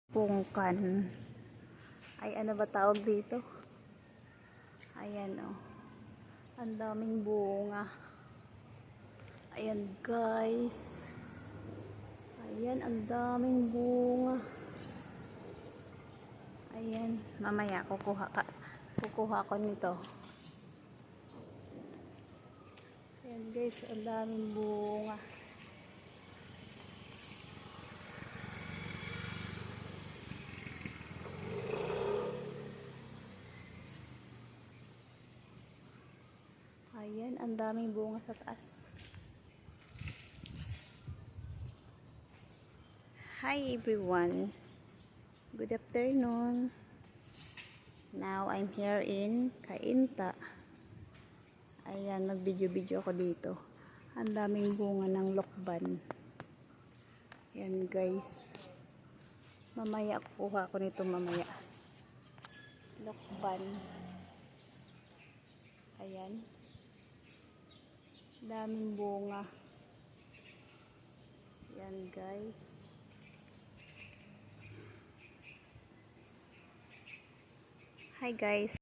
Pungkan. Ay, ano ba tawag dito? Ayan, oh. Ang daming bunga. Ayan, guys. Ayan, ang daming bunga. Ayan, mamaya kukuha ko nito. Ayan, guys, ang daming bunga. Ayan, ang daming bunga sa taas. Hi everyone. Good afternoon. Now I'm here in Cainta. Ayan, mag-video ako dito. Ang daming bunga ng lokban. Ayan, guys. Mamaya kukuha ko nito mamaya. Lokban. Ayan. Daming bunga. Ayan, guys. Hi guys.